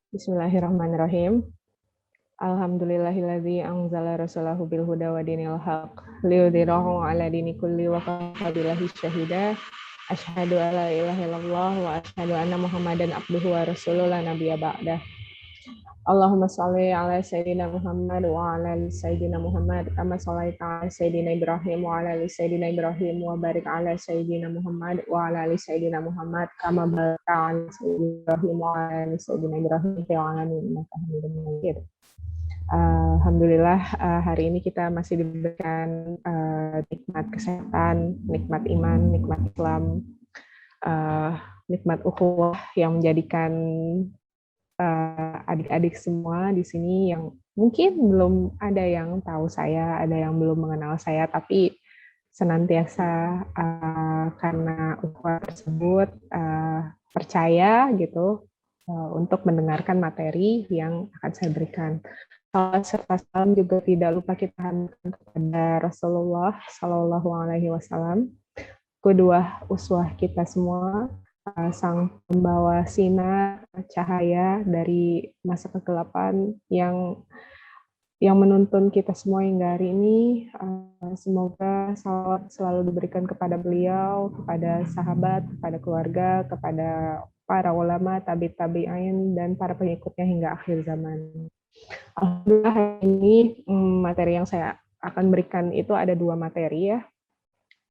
Bismillahirrahmanirrahim. Alhamdulillahilladzi anzala rasulahu bil huda wa dinil haq liyudhhirahu 'ala dini kulli wa kafa billahi syahida. Asyhadu an la ilaha illallah wa asyhadu anna Muhammadan abduhu wa rasuluhu la nabiyya ba'dah. Allahumma shalli ala sayyidina Muhammad wa ala ali sayyidina Muhammad kama shallaita ala sayyidina Ibrahim wa ala ali sayyidina Ibrahim wa barik ala sayyidina Muhammad wa ala ali sayyidina Muhammad kama barakta ala sayyidina Ibrahim wa ala ali sayyidina Ibrahim fil alamin innaka Hamidum Majid. Alhamdulillah hari ini kita masih diberikan nikmat kesehatan, nikmat iman, nikmat Islam, nikmat ukhuwah yang menjadikan adik-adik semua di sini yang mungkin belum ada yang tahu saya, ada yang belum mengenal saya, tapi senantiasa karena ukhuwah tersebut percaya gitu untuk mendengarkan materi yang akan saya berikan. Salam serta salam juga tidak lupa kita haturkan kepada Rasulullah Shallallahu Alaihi Wasallam, kedua uswah kita semua, sang pembawa sinar cahaya dari masa kegelapan yang menuntun kita semua hingga hari ini. Semoga salawat selalu diberikan kepada beliau, kepada sahabat, kepada keluarga, kepada para ulama, tabi'in, dan para pengikutnya hingga akhir zaman. Alhamdulillah hari ini materi yang saya akan berikan itu ada 2 materi ya.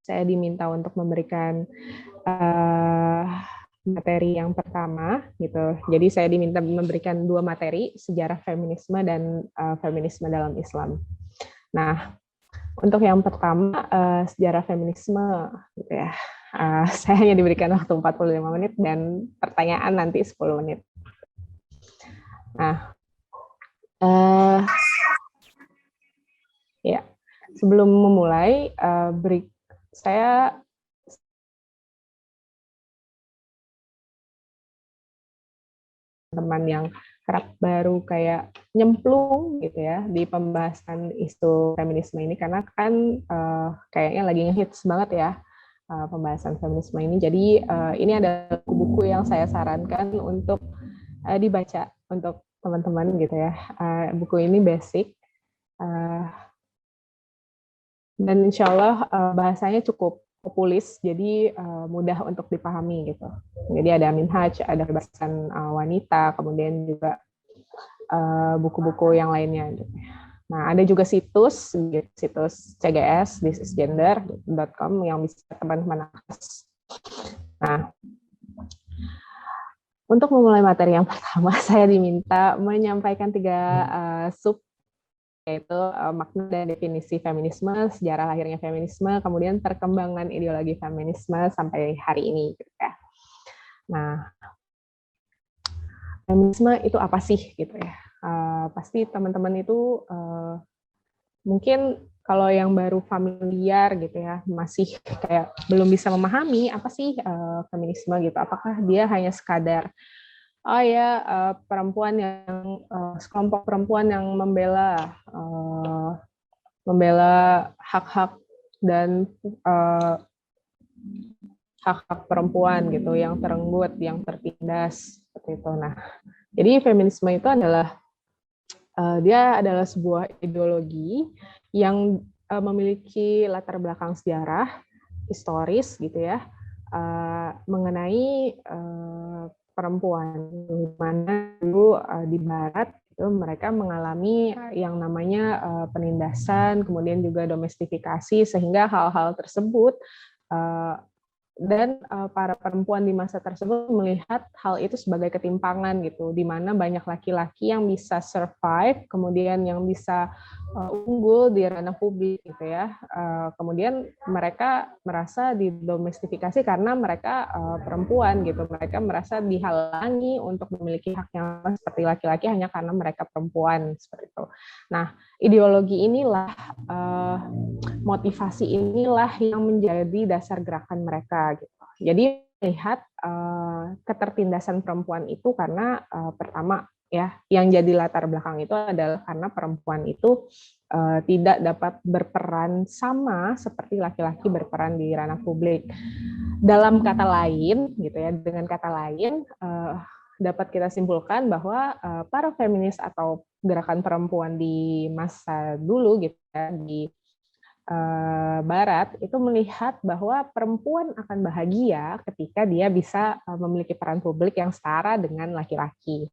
Saya diminta untuk memberikan materi yang pertama gitu. Jadi saya diminta memberikan 2 materi, sejarah feminisme dan feminisme dalam Islam. Nah, untuk yang pertama sejarah feminisme gitu ya. Saya hanya diberikan waktu 45 menit dan pertanyaan nanti 10 menit. Nah, ya, sebelum memulai saya teman yang kerap baru kayak nyemplung gitu ya di pembahasan isu feminisme ini, karena kan kayaknya lagi ngehits banget ya pembahasan feminisme ini. Jadi ini ada buku yang saya sarankan untuk dibaca untuk teman-teman gitu ya. Buku ini basic dan insya Allah bahasanya cukup populis, jadi mudah untuk dipahami gitu. Jadi ada Minhaj, ada kebebasan wanita, kemudian juga buku-buku yang lainnya. Gitu. Nah, ada juga situs CGS, thisisgender.com yang bisa teman-teman akses. Nah, untuk memulai materi yang pertama, saya diminta menyampaikan 3 sub, yaitu makna dan definisi feminisme, sejarah lahirnya feminisme, kemudian perkembangan ideologi feminisme sampai hari ini. Gitu ya. Nah, feminisme itu apa sih gitu ya? Pasti teman-teman itu mungkin kalau yang baru familiar gitu ya, masih kayak belum bisa memahami apa sih feminisme gitu. Apakah dia hanya sekadar perempuan yang sekelompok perempuan yang membela hak-hak dan hak-hak perempuan gitu yang terenggut, yang tertindas seperti itu. Nah, jadi feminisme itu adalah dia adalah sebuah ideologi yang memiliki latar belakang sejarah historis gitu ya, mengenai perempuan, di mana dulu di Barat itu mereka mengalami yang namanya penindasan, kemudian juga domestifikasi, sehingga hal-hal tersebut dan para perempuan di masa tersebut melihat hal itu sebagai ketimpangan gitu, di mana banyak laki-laki yang bisa survive, kemudian yang bisa unggul di ranah publik gitu ya. Kemudian mereka merasa didomestifikasi karena mereka perempuan gitu, mereka merasa dihalangi untuk memiliki hak yang seperti laki-laki hanya karena mereka perempuan seperti itu. Nah, ideologi inilah, motivasi inilah yang menjadi dasar gerakan mereka gitu. Jadi melihat ketertindasan perempuan itu karena pertama ya, yang jadi latar belakang itu adalah karena perempuan itu tidak dapat berperan sama seperti laki-laki berperan di ranah publik. Dalam kata lain gitu ya, dengan kata lain dapat kita simpulkan bahwa para feminis atau gerakan perempuan di masa dulu gitu ya, di Barat itu melihat bahwa perempuan akan bahagia ketika dia bisa memiliki peran publik yang setara dengan laki-laki.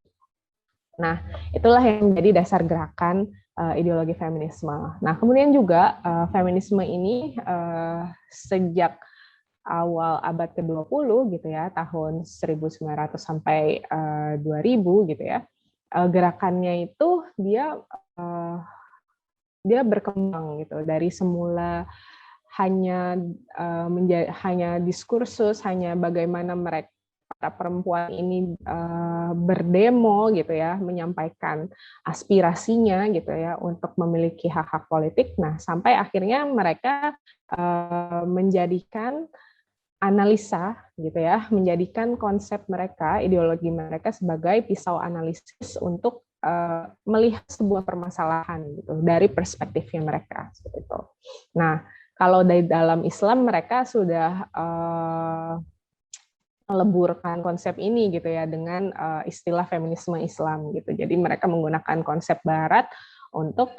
Nah, itulah yang menjadi dasar gerakan ideologi feminisme. Nah, kemudian juga feminisme ini sejak awal abad ke-20 gitu ya, tahun 1900 sampai 2000 gitu ya, gerakannya itu dia berkembang gitu dari semula hanya hanya diskursus, hanya bagaimana mereka para perempuan ini berdemo gitu ya, menyampaikan aspirasinya gitu ya untuk memiliki hak-hak politik. Nah, sampai akhirnya mereka menjadikan analisa gitu ya, menjadikan konsep mereka, ideologi mereka sebagai pisau analisis untuk melihat sebuah permasalahan gitu dari perspektifnya mereka seperti itu. Nah, kalau dari dalam Islam mereka sudah meleburkan konsep ini gitu ya dengan istilah feminisme Islam gitu. Jadi mereka menggunakan konsep Barat untuk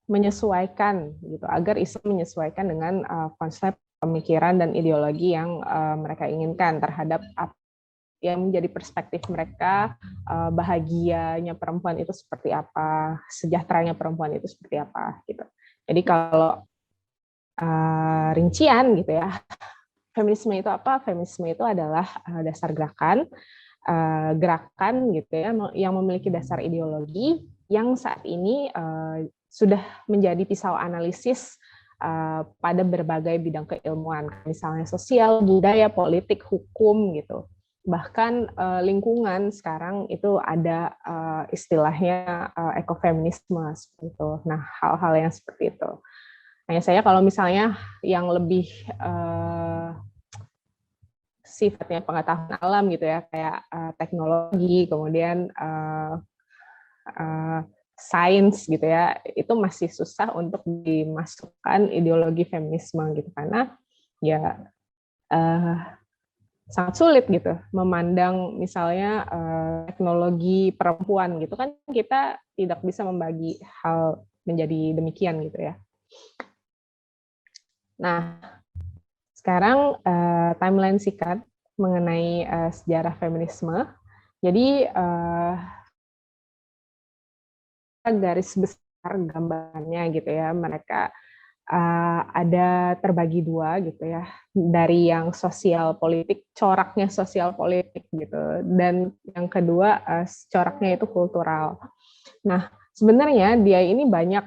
menyesuaikan gitu agar Islam menyesuaikan dengan konsep pemikiran dan ideologi yang mereka inginkan terhadap yang menjadi perspektif mereka, bahagianya perempuan itu seperti apa, sejahteranya perempuan itu seperti apa gitu. Jadi kalau rincian gitu ya, feminisme itu apa? Feminisme itu adalah dasar gerakan gitu ya, yang memiliki dasar ideologi yang saat ini sudah menjadi pisau analisis pada berbagai bidang keilmuan, misalnya sosial, budaya, politik, hukum gitu. Bahkan lingkungan sekarang itu ada istilahnya ekofeminisme seperti itu. Nah, hal-hal yang seperti itu. Hanya saya kalau misalnya yang lebih sifatnya pengetahuan alam gitu ya, kayak teknologi, kemudian sains gitu ya, itu masih susah untuk dimasukkan ideologi feminisme gitu, karena ya sangat sulit gitu memandang misalnya teknologi perempuan gitu kan, kita tidak bisa membagi hal menjadi demikian gitu ya. Nah, sekarang timeline singkat mengenai sejarah feminisme. Jadi garis besar gambarannya gitu ya, mereka ada terbagi dua gitu ya, dari yang sosial politik, coraknya sosial politik gitu, dan yang kedua coraknya itu kultural. Nah, sebenarnya dia ini banyak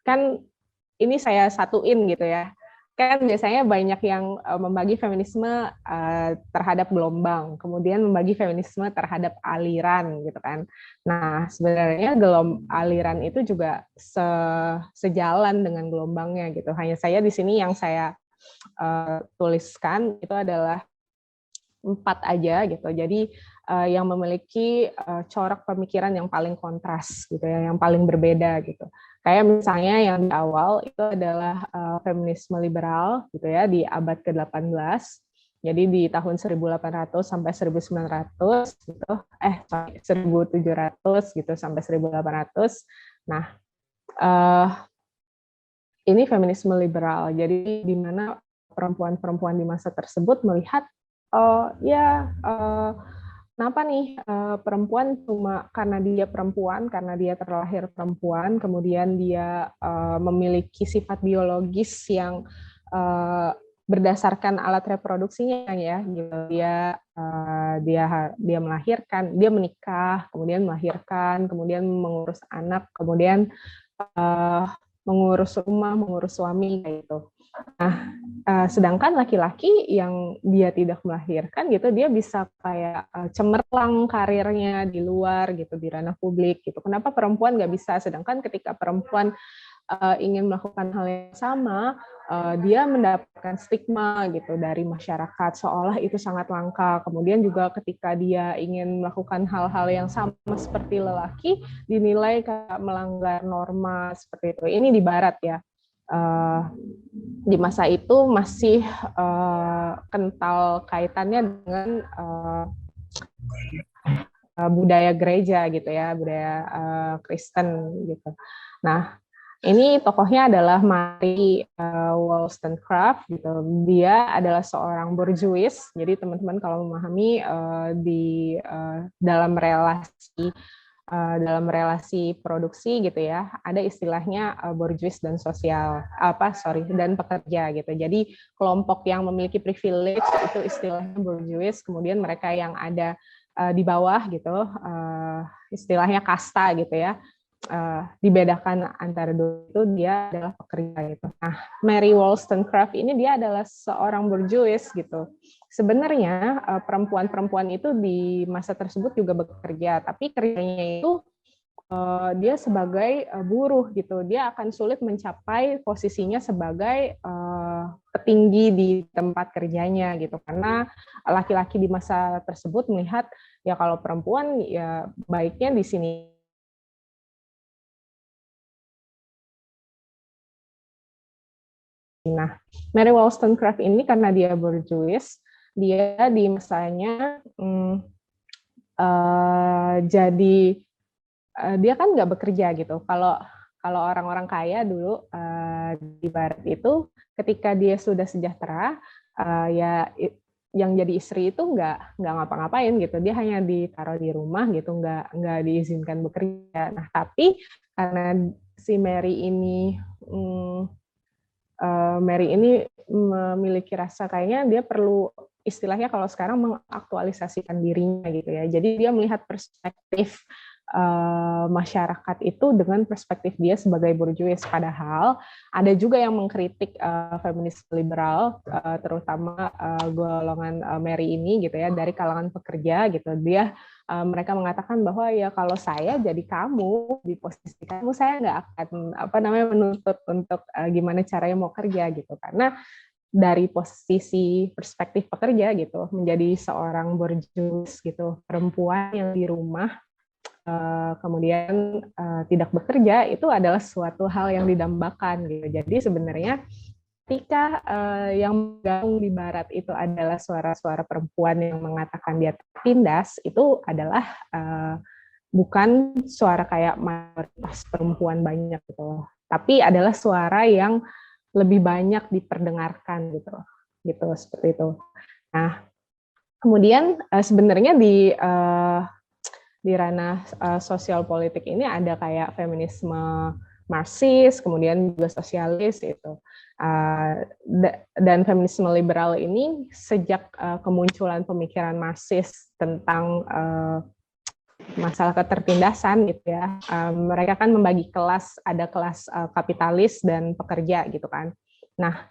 kan ini saya satuin gitu ya. Kan biasanya banyak yang membagi feminisme terhadap gelombang, kemudian membagi feminisme terhadap aliran gitu kan. Nah, sebenarnya aliran itu juga sejalan dengan gelombangnya gitu. Hanya saya di sini yang saya tuliskan itu adalah 4 aja gitu. Jadi yang memiliki corak pemikiran yang paling kontras gitu ya, yang paling berbeda gitu. Kayak misalnya yang di awal itu adalah feminisme liberal gitu ya di abad ke-18. Jadi di tahun 1800 sampai 1900 gitu. 1700 gitu sampai 1800. Nah, ini feminisme liberal. Jadi di mana perempuan-perempuan di masa tersebut melihat kenapa nih perempuan cuma karena dia perempuan, karena dia terlahir perempuan, kemudian dia memiliki sifat biologis yang berdasarkan alat reproduksinya ya, gitu. Dia melahirkan, dia menikah, kemudian melahirkan, kemudian mengurus anak, kemudian mengurus rumah, mengurus suami kayak gitu. Nah, sedangkan laki-laki yang dia tidak melahirkan gitu, dia bisa kayak cemerlang karirnya di luar gitu, di ranah publik gitu. Kenapa perempuan nggak bisa? Sedangkan ketika perempuan ingin melakukan hal yang sama, dia mendapatkan stigma gitu dari masyarakat seolah itu sangat langka. Kemudian juga ketika dia ingin melakukan hal-hal yang sama seperti lelaki, dinilai kayak melanggar norma seperti itu. Ini di Barat ya. di masa itu masih kental kaitannya dengan budaya gereja gitu ya, budaya Kristen gitu. Nah, ini tokohnya adalah Mary Wollstonecraft gitu. Dia adalah seorang borjuis. Jadi teman-teman kalau memahami dalam relasi produksi gitu ya, ada istilahnya borjuis dan dan pekerja gitu. Jadi kelompok yang memiliki privilege itu istilahnya borjuis, kemudian mereka yang ada di bawah gitu, istilahnya kasta gitu ya. Dibedakan antara dua itu, dia adalah pekerja gitu. Nah, Mary Wollstonecraft ini dia adalah seorang borjuis gitu. Sebenarnya perempuan-perempuan itu di masa tersebut juga bekerja, tapi kerjanya itu dia sebagai buruh gitu. Dia akan sulit mencapai posisinya sebagai petinggi di tempat kerjanya gitu, karena laki-laki di masa tersebut melihat ya kalau perempuan ya baiknya di sini. Nah, Mary Wollstonecraft ini karena dia borjuis, dia di masanya jadi dia kan nggak bekerja gitu. Kalau kalau orang-orang kaya dulu di Barat itu, ketika dia sudah sejahtera, ya yang jadi istri itu nggak ngapa-ngapain gitu. Dia hanya ditaruh di rumah gitu, nggak diizinkan bekerja. Nah, tapi karena si Mary ini memiliki rasa kayaknya dia perlu istilahnya kalau sekarang mengaktualisasikan dirinya gitu ya. Jadi dia melihat perspektif masyarakat itu dengan perspektif dia sebagai borjuis. Padahal ada juga yang mengkritik feminis liberal, terutama golongan Mary ini gitu ya, dari kalangan pekerja gitu. Mereka mengatakan bahwa ya kalau saya jadi kamu di posisi kamu, saya nggak akan menuntut untuk gimana caranya mau kerja gitu, karena dari posisi perspektif pekerja gitu, menjadi seorang borjuis gitu, perempuan yang di rumah kemudian tidak bekerja itu adalah suatu hal yang didambakan gitu. Jadi sebenarnya ketika yang bergabung di Barat itu adalah suara-suara perempuan yang mengatakan dia tertindas, itu adalah bukan suara kayak mayoritas perempuan banyak gitu, tapi adalah suara yang lebih banyak diperdengarkan gitu seperti itu. Nah, kemudian sebenarnya di ranah sosial politik ini ada kayak feminisme Marxis, kemudian juga sosialis itu. Dan feminisme liberal ini sejak kemunculan pemikiran Marxis tentang masalah ketertindasan gitu ya. Mereka kan membagi kelas, ada kelas kapitalis dan pekerja gitu kan. Nah,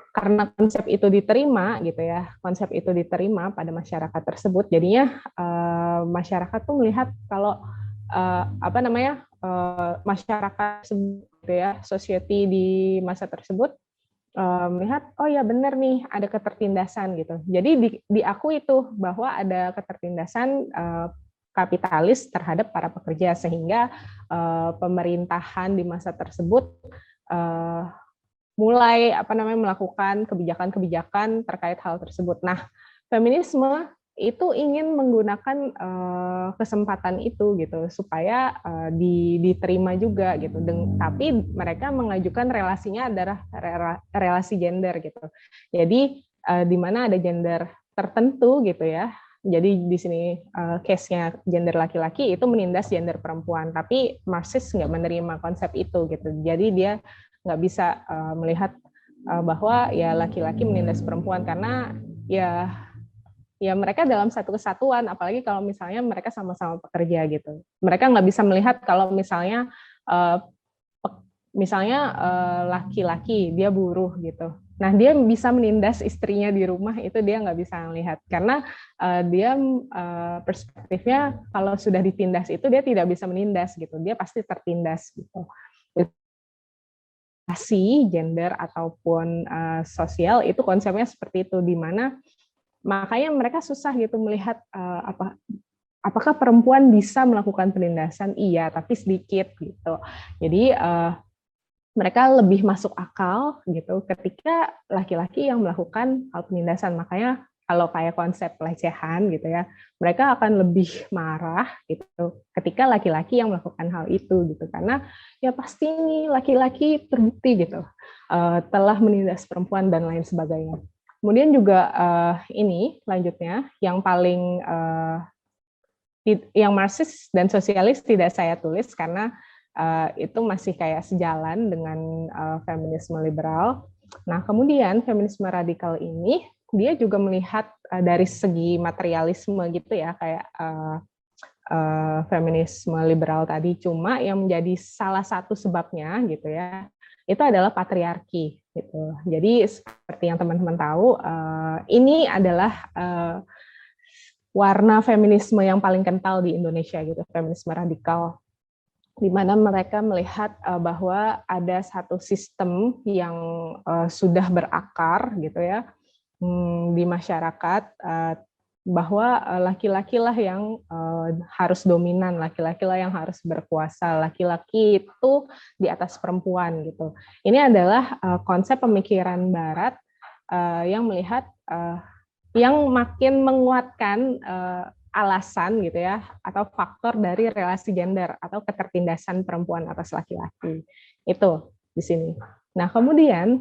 karena konsep itu diterima gitu ya, konsep itu diterima pada masyarakat tersebut, jadinya masyarakat tuh melihat kalau masyarakat gitu ya, society di masa tersebut melihat oh ya benar nih ada ketertindasan gitu. Jadi diakui itu bahwa ada ketertindasan kapitalis terhadap para pekerja, sehingga pemerintahan di masa tersebut mulai melakukan kebijakan-kebijakan terkait hal tersebut. Nah, feminisme itu ingin menggunakan kesempatan itu gitu supaya diterima juga gitu. Tapi mereka mengajukan relasinya adalah relasi gender gitu. Jadi di mana ada gender tertentu gitu ya. Jadi di sini case-nya gender laki-laki itu menindas gender perempuan. Tapi Marxis nggak menerima konsep itu gitu. Jadi dia nggak bisa melihat bahwa ya laki-laki menindas perempuan, karena ya mereka dalam satu kesatuan, apalagi kalau misalnya mereka sama-sama pekerja gitu. Mereka nggak bisa melihat kalau misalnya laki-laki dia buruh gitu. Nah, dia bisa menindas istrinya di rumah, itu dia nggak bisa melihat, karena dia perspektifnya kalau sudah ditindas itu dia tidak bisa menindas gitu, dia pasti tertindas gitu. Gender ataupun sosial itu konsepnya seperti itu, di mana makanya mereka susah gitu melihat apakah perempuan bisa melakukan penindasan. Iya, tapi sedikit gitu. Jadi mereka lebih masuk akal gitu ketika laki-laki yang melakukan hal penindasan. Makanya kalau kayak konsep pelecehan gitu ya, mereka akan lebih marah gitu ketika laki-laki yang melakukan hal itu gitu, karena ya pasti nih laki-laki terbukti gitu telah menindas perempuan dan lain sebagainya. Kemudian juga ini lanjutnya yang paling yang Marxis dan sosialis tidak saya tulis karena itu masih kayak sejalan dengan feminisme liberal. Nah, kemudian feminisme radikal ini dia juga melihat dari segi materialisme gitu ya, kayak feminisme liberal tadi, cuma yang menjadi salah satu sebabnya gitu ya, itu adalah patriarki gitu. Jadi seperti yang teman-teman tahu, ini adalah warna feminisme yang paling kental di Indonesia gitu, feminisme radikal, di mana mereka melihat bahwa ada satu sistem yang sudah berakar gitu ya di masyarakat, bahwa laki-laki lah yang harus dominan, laki-laki lah yang harus berkuasa, laki-laki itu di atas perempuan gitu. Ini adalah konsep pemikiran Barat yang melihat yang makin menguatkan alasan gitu ya, atau faktor dari relasi gender atau ketertindasan perempuan atas laki-laki itu di sini. Nah kemudian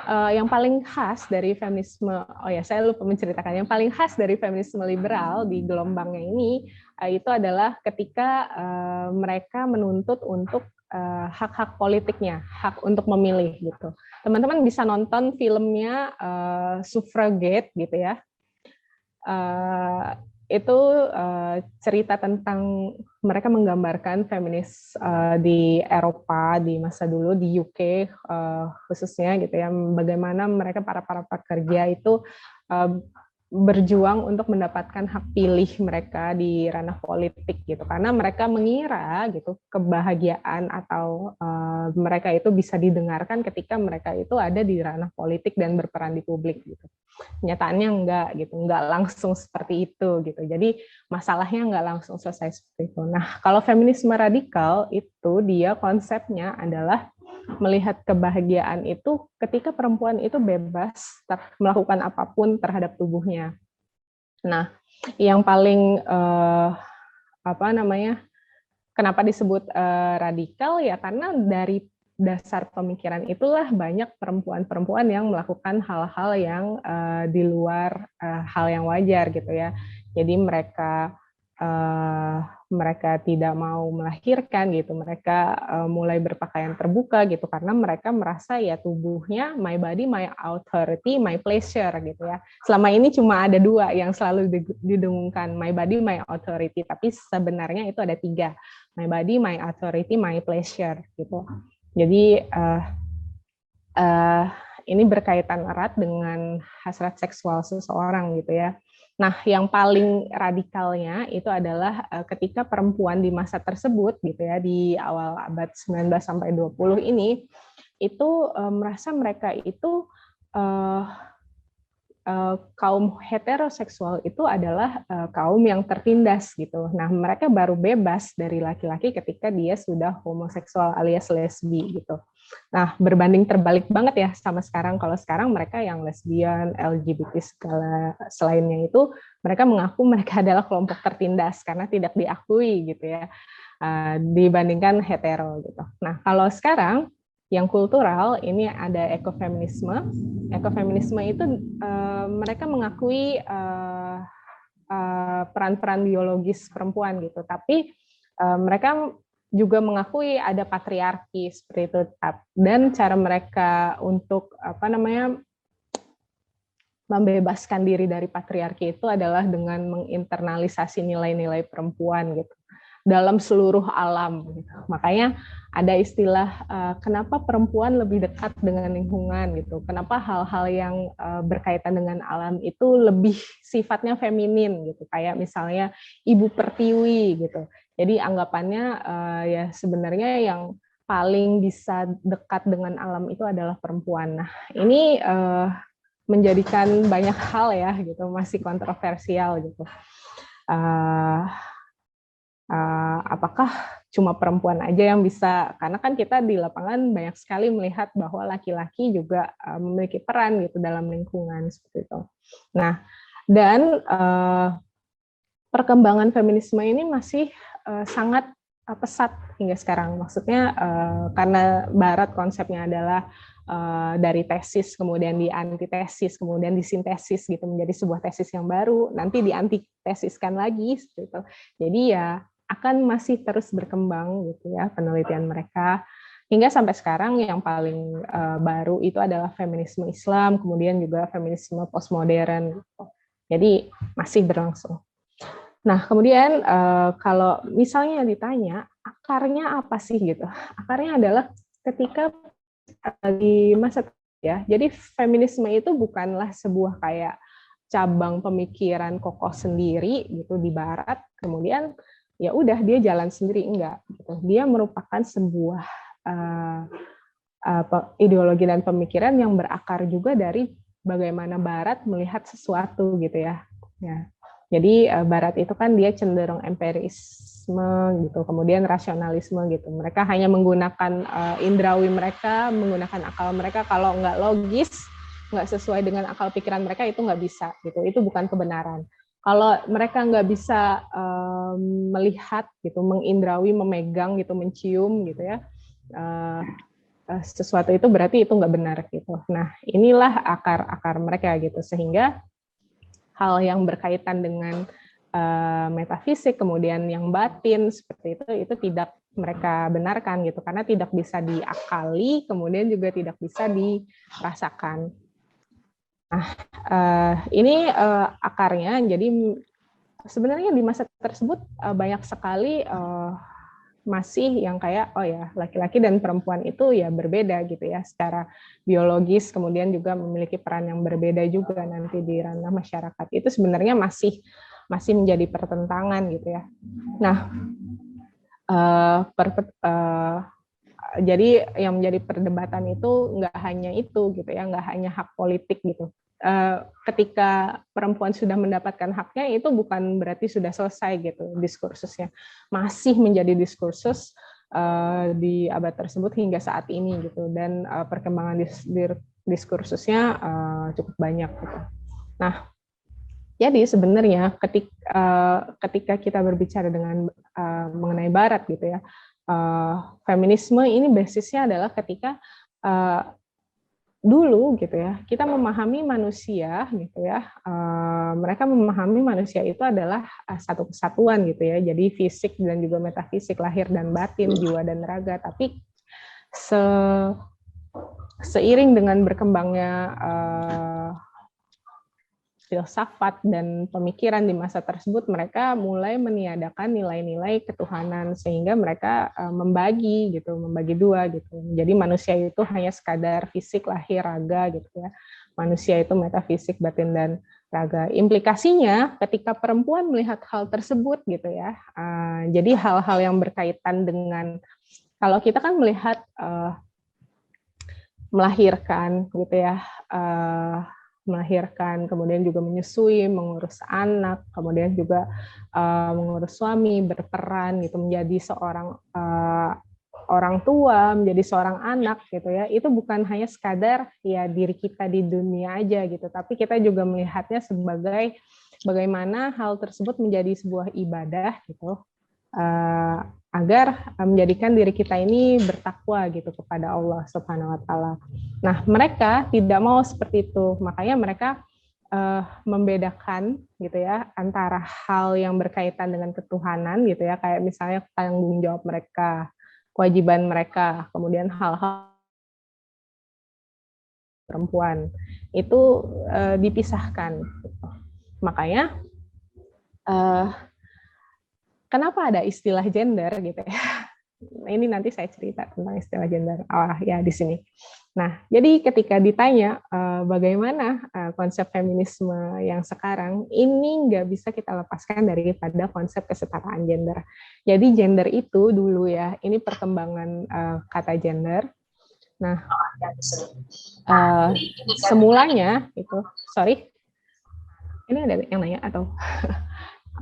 yang paling khas dari feminisme, saya lupa menceritakan, yang paling khas dari feminisme liberal di gelombangnya ini itu adalah ketika mereka menuntut untuk hak-hak politiknya, hak untuk memilih gitu. Teman-teman bisa nonton filmnya Suffragette gitu ya. Itu cerita tentang mereka menggambarkan feminis di Eropa di masa dulu, di UK khususnya gitu ya, bagaimana mereka para pekerja itu berjuang untuk mendapatkan hak pilih mereka di ranah politik gitu, karena mereka mengira gitu kebahagiaan atau mereka itu bisa didengarkan ketika mereka itu ada di ranah politik dan berperan di publik gitu. Kenyataannya enggak gitu, enggak langsung seperti itu gitu. Jadi masalahnya enggak langsung selesai seperti itu. Nah, kalau feminisme radikal itu dia konsepnya adalah melihat kebahagiaan itu ketika perempuan itu bebas melakukan apapun terhadap tubuhnya. Nah, yang paling kenapa disebut radikal ya karena dari dasar pemikiran itulah banyak perempuan-perempuan yang melakukan hal-hal yang di luar hal yang wajar gitu ya. Jadi mereka tidak mau melahirkan gitu, mereka mulai berpakaian terbuka gitu karena mereka merasa ya tubuhnya my body, my authority, my pleasure gitu ya. Selama ini cuma ada dua yang selalu didengungkan, my body, my authority, tapi sebenarnya itu ada tiga, my body, my authority, my pleasure gitu. Jadi ini berkaitan erat dengan hasrat seksual seseorang gitu ya. Nah, yang paling radikalnya itu adalah ketika perempuan di masa tersebut gitu ya, di awal abad 19 sampai 20 ini itu merasa mereka itu kaum heteroseksual itu adalah kaum yang tertindas gitu. Nah, mereka baru bebas dari laki-laki ketika dia sudah homoseksual alias lesbi gitu. Nah, berbanding terbalik banget ya sama sekarang. Kalau sekarang mereka yang lesbian, LGBT segala selainnya itu mereka mengaku mereka adalah kelompok tertindas karena tidak diakui gitu ya, dibandingkan hetero gitu. Nah, kalau sekarang yang kultural ini ada ekofeminisme. Ekofeminisme itu mereka mengakui peran-peran biologis perempuan gitu, tapi mereka juga mengakui ada patriarki seperti itu, dan cara mereka untuk membebaskan diri dari patriarki itu adalah dengan menginternalisasi nilai-nilai perempuan gitu dalam seluruh alam. Makanya ada istilah kenapa perempuan lebih dekat dengan lingkungan gitu. Kenapa hal-hal yang berkaitan dengan alam itu lebih sifatnya feminin gitu. Kayak misalnya ibu pertiwi gitu. Jadi anggapannya ya sebenarnya yang paling bisa dekat dengan alam itu adalah perempuan. Nah, ini menjadikan banyak hal ya gitu masih kontroversial gitu. Apakah cuma perempuan aja yang bisa, karena kan kita di lapangan banyak sekali melihat bahwa laki-laki juga memiliki peran gitu dalam lingkungan seperti itu. Nah, dan perkembangan feminisme ini masih sangat pesat hingga sekarang. Maksudnya karena Barat konsepnya adalah dari tesis, kemudian di antitesis, kemudian disintesis gitu menjadi sebuah tesis yang baru, nanti diantitesiskan lagi gitu. Jadi ya akan masih terus berkembang gitu ya penelitian mereka hingga sampai sekarang yang paling baru itu adalah feminisme Islam, kemudian juga feminisme postmodern. Gitu. Jadi masih berlangsung. Nah, kemudian kalau misalnya ditanya akarnya apa sih gitu? Akarnya adalah ketika di masa ya. Jadi feminisme itu bukanlah sebuah kayak cabang pemikiran kokoh sendiri gitu di barat, kemudian ya udah dia jalan sendiri, enggak gitu. Dia merupakan sebuah ideologi dan pemikiran yang berakar juga dari bagaimana barat melihat sesuatu gitu ya. Ya. Jadi Barat itu kan dia cenderung empirisme gitu, kemudian rasionalisme gitu. Mereka hanya menggunakan indrawi mereka, menggunakan akal mereka. Kalau nggak logis, nggak sesuai dengan akal pikiran mereka itu nggak bisa gitu. Itu bukan kebenaran. Kalau mereka nggak bisa melihat gitu, mengindrawi, memegang gitu, mencium gitu ya. Sesuatu itu berarti itu nggak benar gitu. Nah, inilah akar mereka gitu, sehingga hal yang berkaitan dengan metafisik, kemudian yang batin seperti itu tidak mereka benarkan gitu, karena tidak bisa diakali, kemudian juga tidak bisa dirasakan. Nah, ini akarnya. Jadi sebenarnya di masa tersebut banyak sekali masih yang kayak oh ya laki-laki dan perempuan itu ya berbeda gitu ya secara biologis, kemudian juga memiliki peran yang berbeda juga nanti di ranah masyarakat. Itu sebenarnya masih menjadi pertentangan gitu ya. Nah, jadi yang menjadi perdebatan itu nggak hanya itu gitu ya, nggak hanya hak politik gitu. Ketika perempuan sudah mendapatkan haknya itu bukan berarti sudah selesai gitu diskursusnya, masih menjadi diskursus di abad tersebut hingga saat ini gitu, dan perkembangan diskursusnya cukup banyak gitu. Nah, jadi sebenarnya ketika kita berbicara dengan mengenai Barat gitu ya, feminisme ini basisnya adalah ketika dulu gitu ya kita memahami manusia gitu ya, mereka memahami manusia itu adalah satu kesatuan gitu ya, jadi fisik dan juga metafisik, lahir dan batin, jiwa dan raga. Tapi seiring dengan berkembangnya filsafat dan pemikiran di masa tersebut, mereka mulai meniadakan nilai-nilai ketuhanan, sehingga mereka membagi dua gitu. Jadi manusia itu hanya sekadar fisik, lahir, raga gitu ya. Manusia itu metafisik, batin, dan raga. Implikasinya ketika perempuan melihat hal tersebut gitu ya. Jadi hal-hal yang berkaitan dengan, kalau kita kan melihat melahirkan gitu ya, melahirkan, kemudian juga menyusui, mengurus anak, kemudian juga mengurus suami, berperan gitu, menjadi seorang orang tua, menjadi seorang anak gitu ya. Itu bukan hanya sekadar ya diri kita di dunia aja gitu, tapi kita juga melihatnya sebagai bagaimana hal tersebut menjadi sebuah ibadah gitu, agar menjadikan diri kita ini bertakwa gitu kepada Allah Subhanahu wa taala. Nah, mereka tidak mau seperti itu. Makanya mereka membedakan gitu ya antara hal yang berkaitan dengan ketuhanan gitu ya, kayak misalnya tanggung jawab mereka, kewajiban mereka, kemudian hal-hal perempuan itu dipisahkan. Makanya kenapa ada istilah gender gitu ya? Ini nanti saya cerita tentang istilah gender. Ya di sini. Nah, jadi ketika ditanya bagaimana konsep feminisme yang sekarang, ini nggak bisa kita lepaskan daripada konsep kesetaraan gender. Jadi gender itu dulu ya, ini perkembangan kata gender. Nah, semulanya itu, sorry, ini ada yang nanya atau?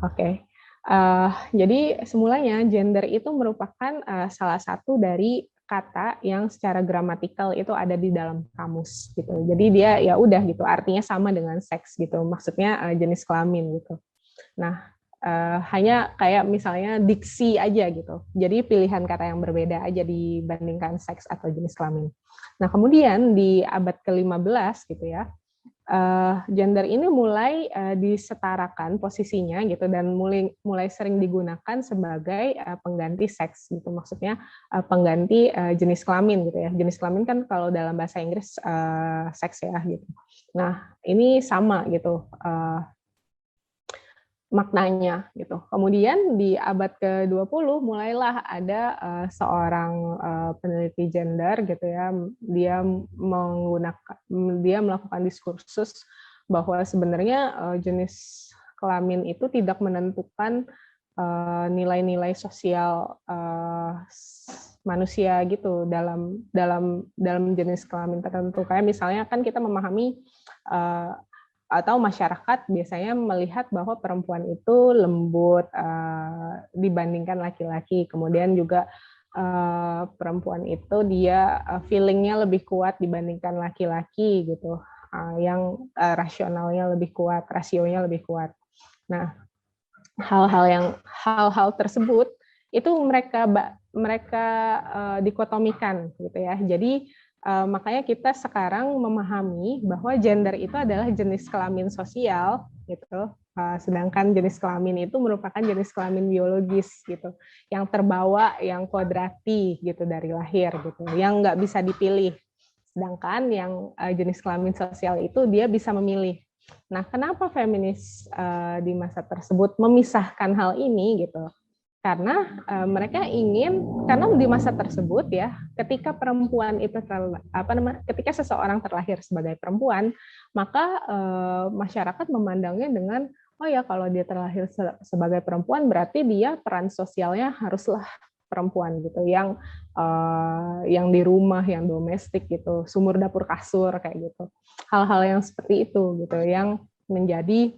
Oke. Jadi semulanya gender itu merupakan salah satu dari kata yang secara gramatikal itu ada di dalam kamus gitu. Jadi dia ya udah gitu, artinya sama dengan seks gitu. Maksudnya jenis kelamin gitu. Nah, hanya kayak misalnya diksi aja gitu. Jadi pilihan kata yang berbeda aja dibandingkan seks atau jenis kelamin. Nah, kemudian di abad ke-15 gitu ya, gender ini mulai disetarakan posisinya gitu dan mulai sering digunakan sebagai pengganti seks gitu. Maksudnya pengganti jenis kelamin gitu ya. Jenis kelamin kan kalau dalam bahasa Inggris seks ya gitu. Nah, ini sama gitu. Maknanya gitu. Kemudian di abad ke-20 mulailah ada seorang peneliti gender gitu ya, dia melakukan diskursus bahwa sebenarnya jenis kelamin itu tidak menentukan nilai-nilai sosial manusia gitu dalam jenis kelamin tertentu. Kayak misalnya kan kita memahami atau masyarakat biasanya melihat bahwa perempuan itu lembut dibandingkan laki-laki. Kemudian juga perempuan itu dia feelingnya lebih kuat dibandingkan laki-laki gitu, yang rasionalnya lebih kuat, rasionya lebih kuat. Nah, hal-hal tersebut itu mereka dikotomikan gitu ya. Jadi makanya kita sekarang memahami bahwa gender itu adalah jenis kelamin sosial gitu. Sedangkan jenis kelamin itu merupakan jenis kelamin biologis gitu, yang terbawa, yang kodrati gitu dari lahir gitu, yang nggak bisa dipilih. Sedangkan yang jenis kelamin sosial itu dia bisa memilih. Nah, kenapa feminis di masa tersebut memisahkan hal ini gitu? Karena mereka ingin, karena di masa tersebut ya, ketika perempuan itu ketika seseorang terlahir sebagai perempuan, maka masyarakat memandangnya dengan oh ya kalau dia terlahir sebagai perempuan berarti dia peran sosialnya haruslah perempuan gitu, yang di rumah, yang domestik gitu, sumur dapur kasur kayak gitu, hal-hal yang seperti itu gitu, yang menjadi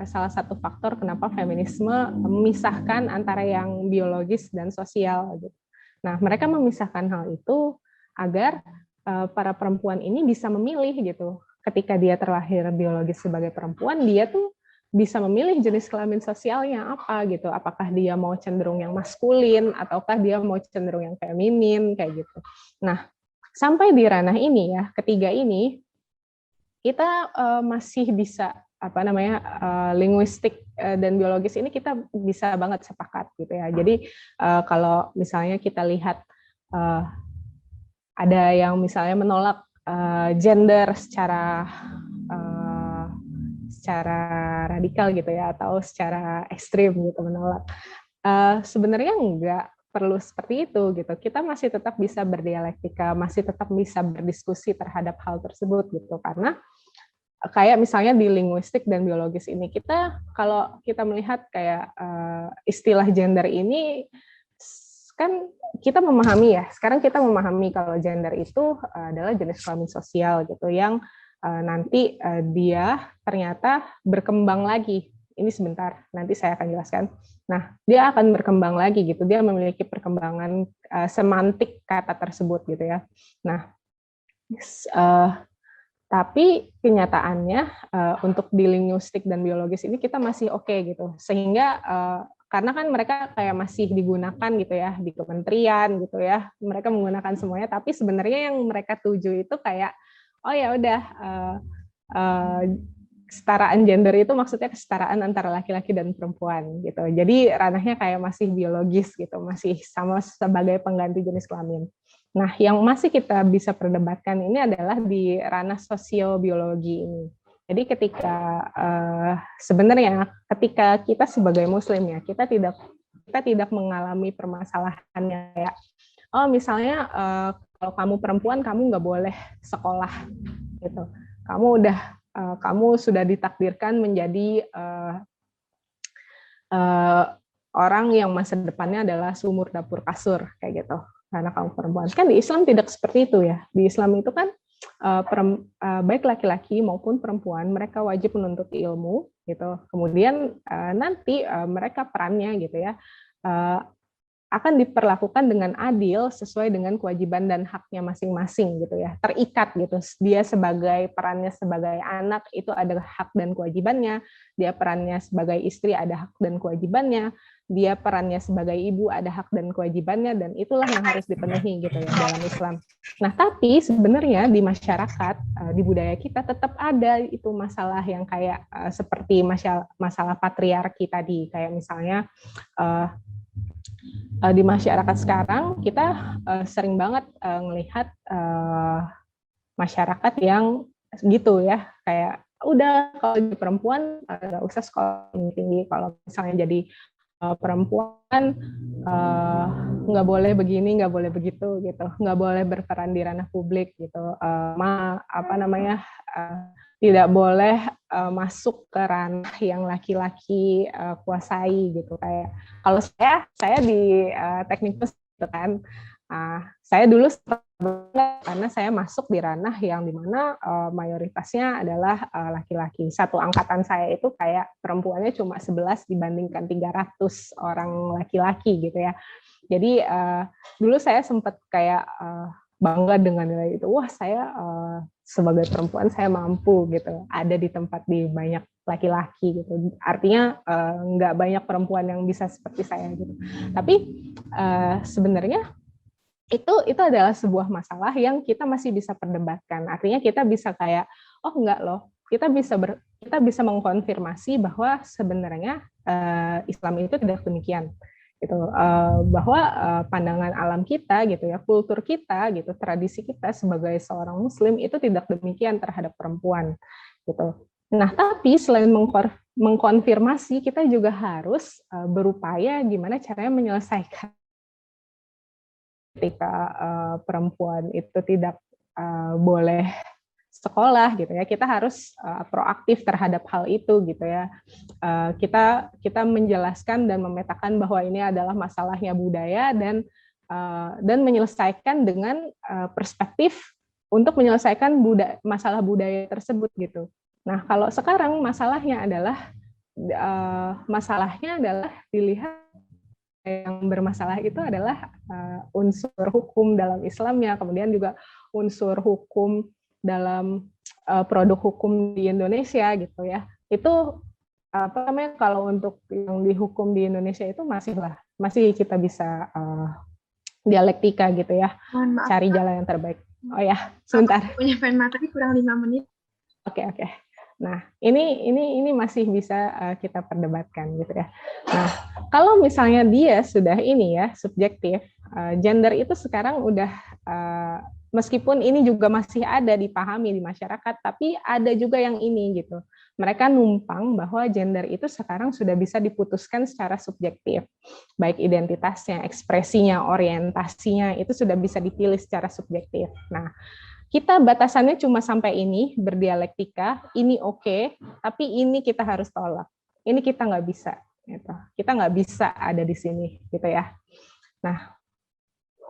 salah satu faktor kenapa feminisme memisahkan antara yang biologis dan sosial. Gitu. Nah, mereka memisahkan hal itu agar para perempuan ini bisa memilih gitu. Ketika dia terlahir biologis sebagai perempuan, dia tuh bisa memilih jenis kelamin sosialnya apa gitu. Apakah dia mau cenderung yang maskulin ataukah dia mau cenderung yang feminin kayak gitu. Nah, sampai di ranah ini ya, ketiga ini kita masih bisa linguistik dan biologis ini kita bisa banget sepakat gitu ya. Jadi kalau misalnya kita lihat ada yang misalnya menolak gender secara radikal gitu ya, atau secara ekstrim gitu menolak. Sebenarnya enggak perlu seperti itu gitu. Kita masih tetap bisa berdialektika, masih tetap bisa berdiskusi terhadap hal tersebut gitu. Karena kayak misalnya di linguistik dan biologis ini kalau kita melihat kayak istilah gender ini kan kita memahami ya, sekarang kita memahami kalau gender itu adalah jenis kelamin sosial gitu yang nanti dia ternyata berkembang lagi. Ini sebentar, nanti saya akan jelaskan. Nah, dia akan berkembang lagi gitu. Dia memiliki perkembangan semantik kata tersebut gitu ya. Nah, tapi kenyataannya untuk di linguistik dan biologis ini kita masih oke gitu. Sehingga karena kan mereka kayak masih digunakan gitu ya di kementerian gitu ya. Mereka menggunakan semuanya, tapi sebenarnya yang mereka tuju itu kayak oh ya udah kesetaraan gender itu maksudnya kesetaraan antara laki-laki dan perempuan gitu. Jadi ranahnya kayak masih biologis gitu, masih sama sebagai pengganti jenis kelamin. Nah, yang masih kita bisa perdebatkan ini adalah di ranah sosiobiologi ini. Jadi sebenarnya ketika kita sebagai Muslim ya, kita tidak mengalami permasalahannya ya. Oh, misalnya kalau kamu perempuan kamu nggak boleh sekolah gitu. Kamu sudah ditakdirkan menjadi orang yang masa depannya adalah sumur dapur kasur kayak gitu. Karena kamu perempuan. Kan di Islam tidak seperti itu ya. Di Islam itu kan baik laki-laki maupun perempuan mereka wajib menuntut ilmu gitu. Kemudian nanti mereka perannya gitu ya akan diperlakukan dengan adil sesuai dengan kewajiban dan haknya masing-masing gitu ya, terikat gitu. Dia sebagai perannya sebagai anak itu ada hak dan kewajibannya, dia perannya sebagai istri ada hak dan kewajibannya, dia perannya sebagai ibu ada hak dan kewajibannya, dan itulah yang harus dipenuhi gitu ya dalam Islam. Nah, tapi sebenarnya di masyarakat, di budaya kita tetap ada itu masalah yang kayak seperti masalah patriarki tadi, kayak misalnya di masyarakat sekarang kita sering banget ngelihat masyarakat yang gitu ya, kayak udah kalau jadi perempuan nggak usah sekolah tinggi, kalau misalnya jadi perempuan nggak boleh begini, nggak boleh begitu gitu, nggak boleh berperan di ranah publik gitu, tidak boleh masuk ke ranah yang laki-laki kuasai gitu. Kayak kalau saya di teknik mesin gitu kan, saya dulu karena saya masuk di ranah yang dimana mayoritasnya adalah laki-laki. Satu angkatan saya itu kayak perempuannya cuma 11 dibandingkan 300 orang laki-laki gitu ya. Jadi dulu saya sempat kayak bangga dengan nilai itu. Wah, saya sebagai perempuan saya mampu gitu. Ada di tempat di banyak laki-laki gitu. Artinya nggak banyak perempuan yang bisa seperti saya gitu. Tapi sebenarnya itu adalah sebuah masalah yang kita masih bisa perdebatkan. Artinya kita bisa kayak, oh enggak loh, kita bisa mengkonfirmasi bahwa sebenarnya Islam itu tidak demikian. Gitu, bahwa pandangan alam kita gitu ya, kultur kita gitu, tradisi kita sebagai seorang muslim itu tidak demikian terhadap perempuan gitu. Nah, tapi selain mengkonfirmasi, kita juga harus berupaya gimana caranya menyelesaikan ketika perempuan itu tidak boleh sekolah gitu ya, kita harus proaktif terhadap hal itu gitu ya. Kita menjelaskan dan memetakan bahwa ini adalah masalahnya budaya dan menyelesaikan dengan perspektif untuk menyelesaikan masalah budaya tersebut gitu. Nah, kalau sekarang masalahnya adalah dilihat yang bermasalah itu adalah unsur hukum dalam Islamnya, kemudian juga unsur hukum dalam produk hukum di Indonesia gitu ya. Itu kalau untuk yang dihukum di Indonesia itu masih kita bisa dialektika gitu ya. Maaf, cari jalan yang terbaik. Oh ya, sebentar. Aku punya pen materi kurang 5 menit. Oke. Nah, ini masih bisa kita perdebatkan gitu ya. Nah, kalau misalnya dia sudah ini ya subjektif, gender itu sekarang udah meskipun ini juga masih ada dipahami di masyarakat, tapi ada juga yang ini gitu. Mereka numpang bahwa gender itu sekarang sudah bisa diputuskan secara subjektif, baik identitasnya, ekspresinya, orientasinya itu sudah bisa dipilih secara subjektif. Nah, kita batasannya cuma sampai ini, berdialektika, ini oke, tapi ini kita harus tolak. Ini kita nggak bisa. Gitu. Kita nggak bisa ada di sini, gitu ya.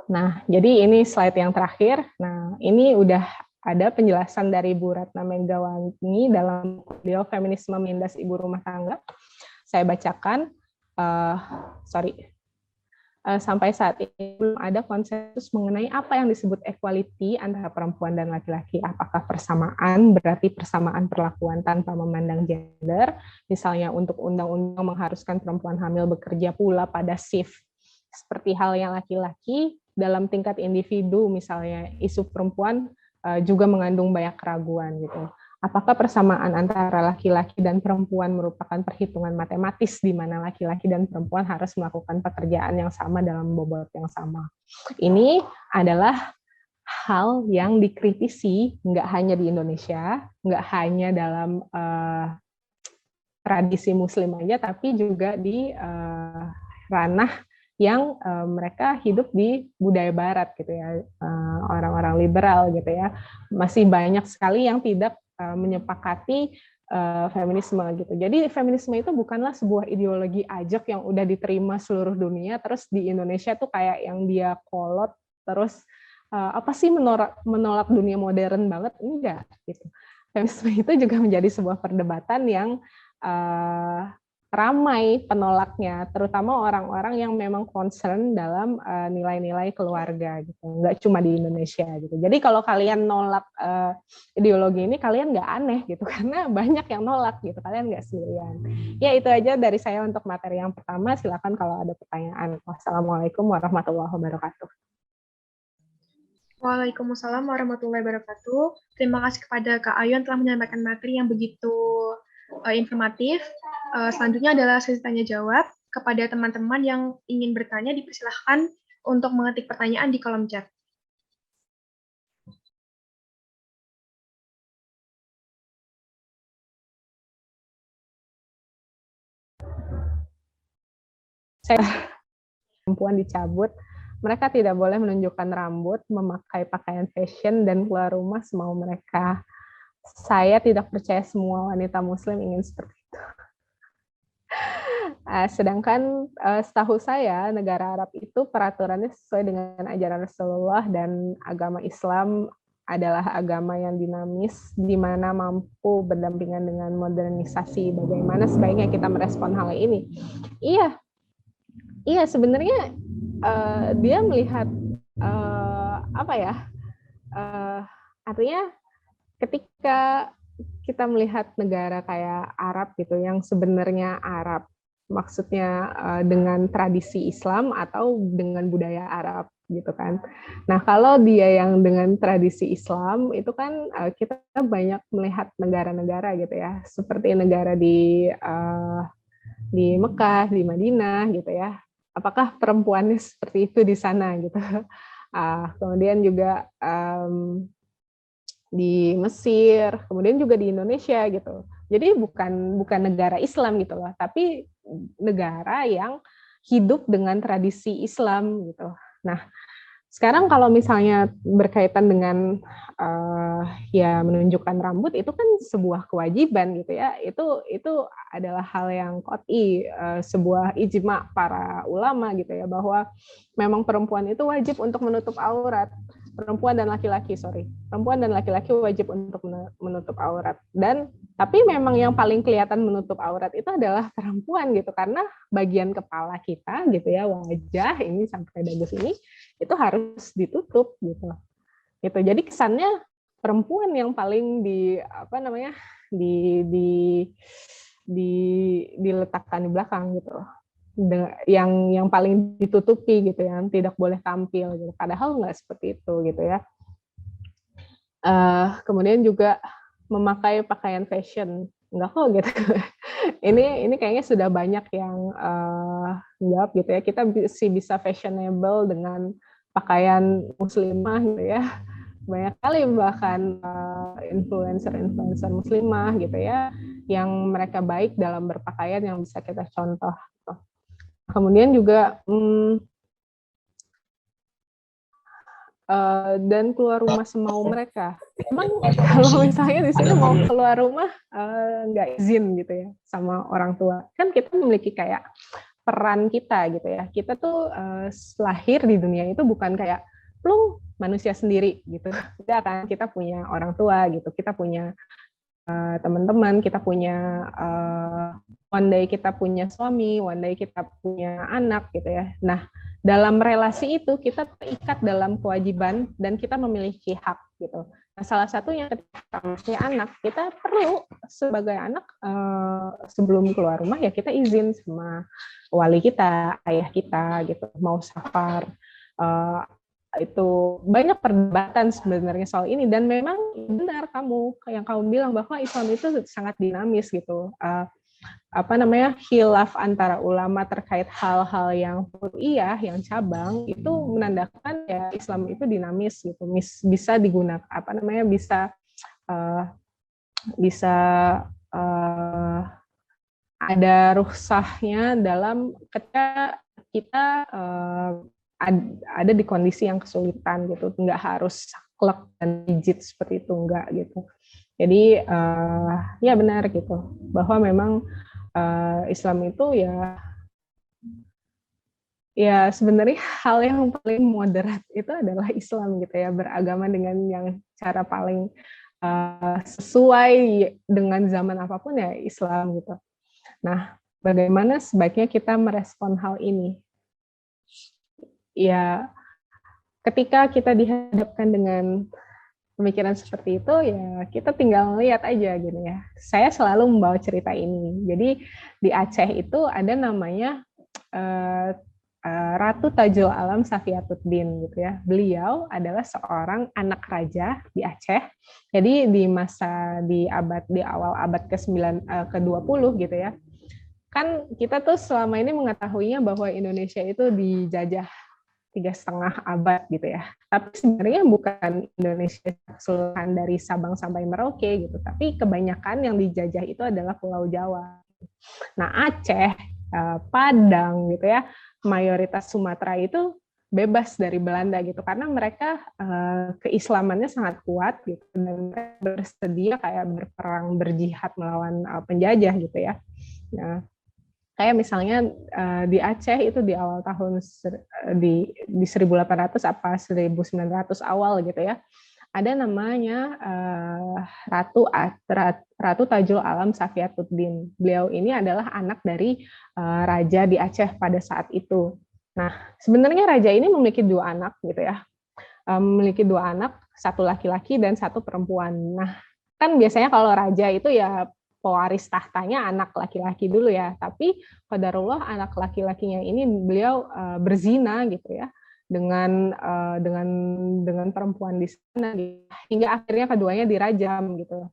Nah, jadi ini slide yang terakhir. Nah, ini udah ada penjelasan dari Bu Ratna Megawati dalam beliau Feminisme Menindas Ibu Rumah Tangga. Saya bacakan, sampai saat ini belum ada konsensus mengenai apa yang disebut equality antara perempuan dan laki-laki. Apakah persamaan berarti persamaan perlakuan tanpa memandang gender, misalnya untuk undang-undang mengharuskan perempuan hamil bekerja pula pada shift seperti halnya laki-laki. Dalam tingkat individu misalnya isu perempuan juga mengandung banyak keraguan gitu. Apakah persamaan antara laki-laki dan perempuan merupakan perhitungan matematis di mana laki-laki dan perempuan harus melakukan pekerjaan yang sama dalam bobot yang sama? Ini adalah hal yang dikritisi, nggak hanya di Indonesia, nggak hanya dalam tradisi Muslim aja, tapi juga di ranah yang mereka hidup di budaya Barat gitu ya, orang-orang liberal gitu ya, masih banyak sekali yang tidak menyepakati feminisme gitu. Jadi feminisme itu bukanlah sebuah ideologi ajak yang udah diterima seluruh dunia, terus di Indonesia tuh kayak yang dia kolot terus apa sih menolak dunia modern banget? Enggak gitu. Feminisme itu juga menjadi sebuah perdebatan yang ramai penolaknya, terutama orang-orang yang memang concern dalam nilai-nilai keluarga gitu, nggak cuma di Indonesia gitu. Jadi kalau kalian nolak ideologi ini, kalian nggak aneh gitu, karena banyak yang nolak gitu, kalian nggak sendirian. Ya itu aja dari saya untuk materi yang pertama. Silakan kalau ada pertanyaan. Wassalamualaikum warahmatullahi wabarakatuh. Waalaikumsalam warahmatullahi wabarakatuh. Terima kasih kepada Kak Ayu yang telah menyampaikan materi yang begitu informatif. Selanjutnya adalah sesi tanya jawab. Kepada teman-teman yang ingin bertanya, dipersilahkan untuk mengetik pertanyaan di kolom chat. Perempuan dicabut, mereka tidak boleh menunjukkan rambut, memakai pakaian fashion, dan keluar rumah semau mereka. Saya tidak percaya semua wanita muslim ingin seperti itu. Sedangkan setahu saya negara Arab itu peraturannya sesuai dengan ajaran Rasulullah, dan agama Islam adalah agama yang dinamis, di mana mampu berdampingan dengan modernisasi. Bagaimana sebaiknya kita merespon hal ini? Iya sebenarnya dia melihat apa ya? Artinya ketika kita melihat negara kayak Arab gitu, yang sebenarnya Arab, maksudnya dengan tradisi Islam atau dengan budaya Arab gitu kan. Nah kalau dia yang dengan tradisi Islam itu kan kita banyak melihat negara-negara gitu ya, seperti negara di Mekah, di Madinah gitu ya. Apakah perempuannya seperti itu di sana gitu? Kemudian juga di Mesir, kemudian juga di Indonesia gitu. Jadi bukan negara Islam gitu loh, tapi negara yang hidup dengan tradisi Islam gitu. Nah, sekarang kalau misalnya berkaitan dengan ya menunjukkan rambut, itu kan sebuah kewajiban gitu ya. Itu adalah hal yang qot'i, sebuah ijma para ulama gitu ya, bahwa memang perempuan itu wajib untuk menutup aurat. Perempuan dan laki-laki wajib untuk menutup aurat. Dan tapi memang yang paling kelihatan menutup aurat itu adalah perempuan gitu, karena bagian kepala kita gitu ya, wajah ini sampai dagu sini itu harus ditutup gitu. Gitu. Jadi kesannya perempuan yang paling diletakkan di belakang gitu, yang paling ditutupi gitu, yang tidak boleh tampil gitu. Padahal nggak seperti itu gitu ya. Kemudian juga memakai pakaian fashion, nggak kok gitu. Ini kayaknya sudah banyak yang jawab gitu ya. Kita bisa fashionable dengan pakaian muslimah gitu ya. Banyak kali bahkan influencer muslimah gitu ya, yang mereka baik dalam berpakaian yang bisa kita contoh. Kemudian juga dan keluar rumah semau mereka. Emang kalau misalnya di sini mau keluar rumah nggak izin gitu ya sama orang tua, kan kita memiliki kayak peran kita gitu ya. Kita tuh lahir di dunia itu bukan kayak plung manusia sendiri gitu. Tidak kan, kita punya orang tua gitu, kita punya teman-teman, kita punya one day kita punya suami, one day kita punya anak gitu ya. Nah, dalam relasi itu kita terikat dalam kewajiban dan kita memiliki hak gitu. Nah, salah satunya ketika punya anak, kita perlu sebagai anak sebelum keluar rumah ya kita izin sama wali kita, ayah kita gitu, mau safar. Itu banyak perdebatan sebenarnya soal ini, dan memang benar yang kamu bilang bahwa Islam itu sangat dinamis gitu. Khilaf antara ulama terkait hal-hal yang furu'iyah, yang cabang, itu menandakan ya Islam itu dinamis gitu, bisa digunakan bisa ada rukhsahnya dalam ketika kita ada di kondisi yang kesulitan gitu, nggak harus saklek dan rigid seperti itu, enggak gitu. Jadi ya benar gitu bahwa memang Islam itu ya Ya sebenarnya hal yang paling moderat itu adalah Islam gitu ya, beragama dengan yang cara paling sesuai dengan zaman apapun ya Islam gitu. Nah, bagaimana sebaiknya kita merespon hal ini? Ya, ketika kita dihadapkan dengan pemikiran seperti itu, ya kita tinggal lihat aja gitu ya. Saya selalu membawa cerita ini. Jadi di Aceh itu ada namanya eh, Ratu Tajul Alam Safiatuddin gitu ya. Beliau adalah seorang anak raja di Aceh. Jadi di awal abad ke-20 gitu ya. Kan kita tuh selama ini mengetahuinya bahwa Indonesia itu dijajah 3,5 abad gitu ya. Tapi sebenarnya bukan Indonesia keseluruhan dari Sabang sampai Merauke gitu, tapi kebanyakan yang dijajah itu adalah Pulau Jawa. Nah Aceh, Padang gitu ya, mayoritas Sumatera itu bebas dari Belanda gitu karena mereka keislamannya sangat kuat gitu dan mereka bersedia kayak berperang berjihad melawan penjajah gitu ya. Nah, kayak misalnya di Aceh itu di awal tahun di 1800 apa 1900 awal gitu ya. Ada namanya Ratu Tajul Alam Safiatuddin. Beliau ini adalah anak dari raja di Aceh pada saat itu. Nah, sebenarnya raja ini memiliki 2 anak gitu ya. Memiliki 2 anak, satu laki-laki dan satu perempuan. Nah, kan biasanya kalau raja itu ya pewaris tahtanya anak laki-laki dulu ya, tapi qadarullah anak laki-lakinya ini beliau berzina gitu ya dengan dengan perempuan di sana gitu. Hingga akhirnya keduanya dirajam gitu.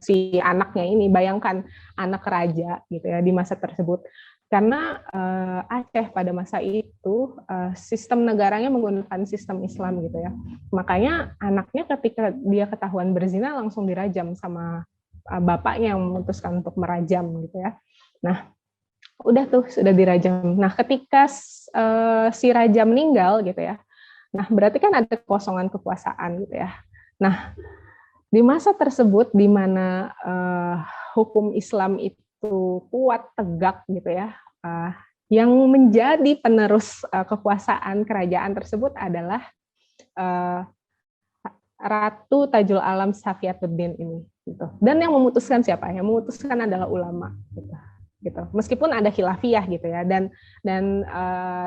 Si anaknya ini, bayangkan anak raja gitu ya di masa tersebut. Karena Aceh pada masa itu sistem negaranya menggunakan sistem Islam gitu ya. Makanya anaknya ketika dia ketahuan berzina langsung dirajam sama bapaknya yang memutuskan untuk merajam gitu ya. Nah, udah tuh sudah dirajam. Nah, ketika si raja meninggal gitu ya. Nah, berarti kan ada kekosongan kekuasaan gitu ya. Nah, di masa tersebut di mana hukum Islam itu kuat tegak gitu ya. Yang menjadi penerus kekuasaan kerajaan tersebut adalah Ratu Tajul Alam Safiatuddin ini gitu. Dan yang memutuskan siapa? Yang memutuskan adalah ulama gitu. Gitu. Meskipun ada khilafiyah gitu ya dan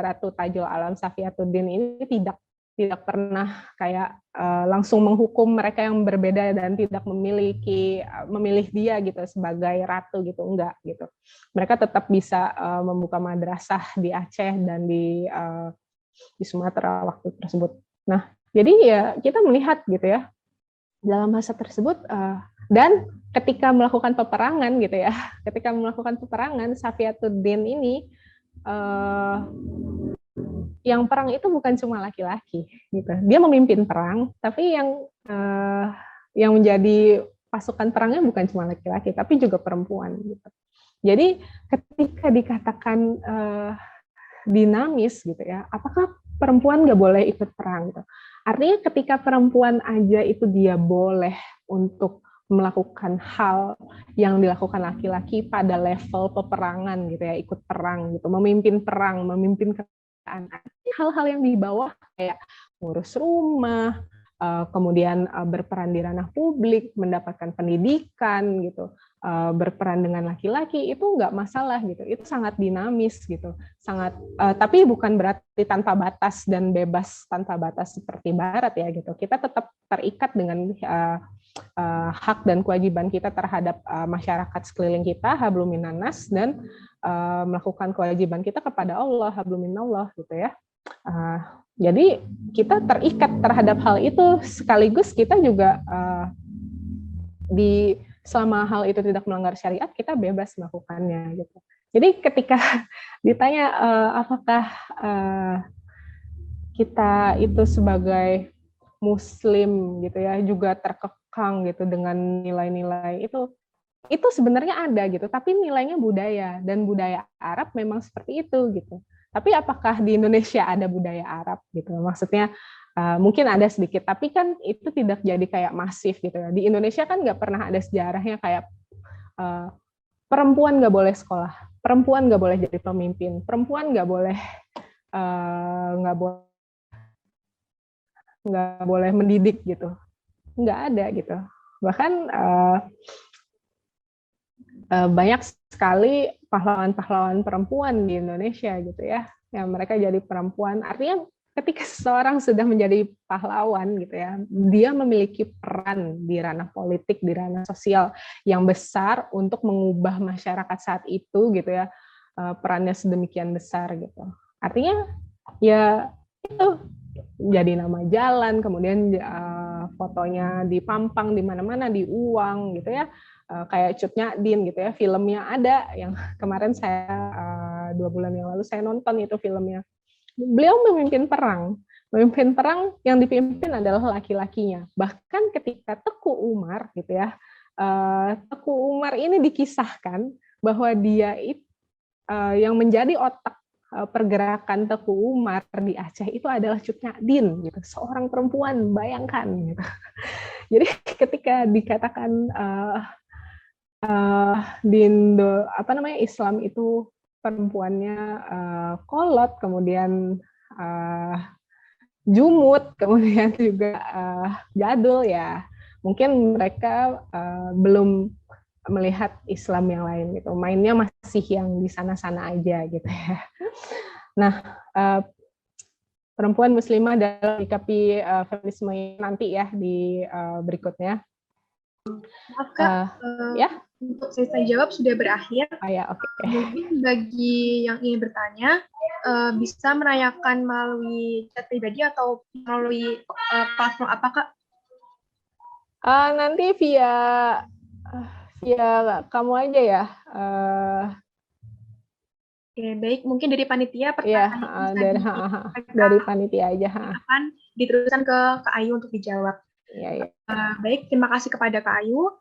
Ratu Tajul Alam Safiatuddin ini tidak pernah kayak langsung menghukum mereka yang berbeda dan tidak memilih dia gitu sebagai ratu gitu, enggak gitu. Mereka tetap bisa membuka madrasah di Aceh dan di Sumatera waktu tersebut. Nah, jadi ya kita melihat gitu ya dalam masa tersebut dan ketika melakukan peperangan gitu ya, ketika melakukan peperangan Safiatuddin ini yang perang itu bukan cuma laki-laki gitu. Dia memimpin perang, tapi yang menjadi pasukan perangnya bukan cuma laki-laki, tapi juga perempuan gitu. Jadi ketika dikatakan dinamis gitu ya, apakah perempuan nggak boleh ikut perang gitu? Artinya ketika perempuan aja itu dia boleh untuk melakukan hal yang dilakukan laki-laki pada level peperangan gitu ya, ikut perang gitu, memimpin perang, memimpin keadaan. Hal-hal yang di bawah kayak ngurus rumah, kemudian berperan di ranah publik, mendapatkan pendidikan gitu, berperan dengan laki-laki itu nggak masalah gitu, itu sangat dinamis gitu, sangat tapi bukan berarti tanpa batas dan bebas tanpa batas seperti Barat ya gitu. Kita tetap terikat dengan hak dan kewajiban kita terhadap masyarakat sekeliling kita, hablum minannas, dan melakukan kewajiban kita kepada Allah, hablum minallah gitu ya. Jadi kita terikat terhadap hal itu, sekaligus kita juga selama hal itu tidak melanggar syariat, kita bebas melakukannya gitu. Jadi ketika ditanya apakah kita itu sebagai Muslim gitu ya juga terkekang gitu dengan nilai-nilai itu sebenarnya ada gitu, tapi nilainya budaya dan budaya Arab memang seperti itu gitu. Tapi apakah di Indonesia ada budaya Arab gitu? Maksudnya mungkin ada sedikit, tapi kan itu tidak jadi kayak masif gitu ya. Di Indonesia kan nggak pernah ada sejarahnya kayak perempuan nggak boleh sekolah, perempuan nggak boleh jadi pemimpin, perempuan nggak boleh nggak boleh mendidik gitu, nggak ada gitu. Bahkan banyak sekali pahlawan-pahlawan perempuan di Indonesia gitu ya, yang mereka jadi perempuan. Artinya ketika seseorang sudah menjadi pahlawan gitu ya, dia memiliki peran di ranah politik, di ranah sosial yang besar untuk mengubah masyarakat saat itu gitu ya, perannya sedemikian besar gitu. Artinya ya itu jadi nama jalan, kemudian fotonya dipampang di mana-mana, di uang gitu ya, kayak Cut Nyak-Din gitu ya, filmnya ada yang kemarin saya 2 bulan yang lalu saya nonton itu filmnya. Beliau memimpin perang yang dipimpin adalah laki-lakinya. Bahkan ketika Teku Umar gitu ya, Teku Umar ini dikisahkan bahwa dia itu yang menjadi otak pergerakan Teku Umar di Aceh itu adalah Cut Nyak-Din gitu, seorang perempuan, bayangkan gitu. Jadi ketika dikatakan di Indo, Islam itu perempuannya kolot, kemudian jumut, kemudian juga jadul ya, mungkin mereka belum melihat Islam yang lain gitu, mainnya masih yang di sana-sana aja gitu ya. Nah, perempuan muslimah dalam menyikapi feminisme nanti ya di berikutnya. Maaf Kak, ya. Untuk sesi jawab sudah berakhir. Ya, oke. Mungkin bagi yang ingin bertanya, bisa menanyakan melalui chat pribadi atau melalui platform apa Kak? Nanti via kamu aja ya. Oke, baik. Mungkin dari panitia pertanyaan dari panitia aja. Akan diteruskan ke Kak Ayu untuk dijawab. Iya. Baik, terima kasih kepada Kak Ayu.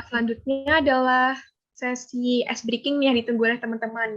Selanjutnya adalah sesi ice breaking yang ditunggu oleh teman-teman.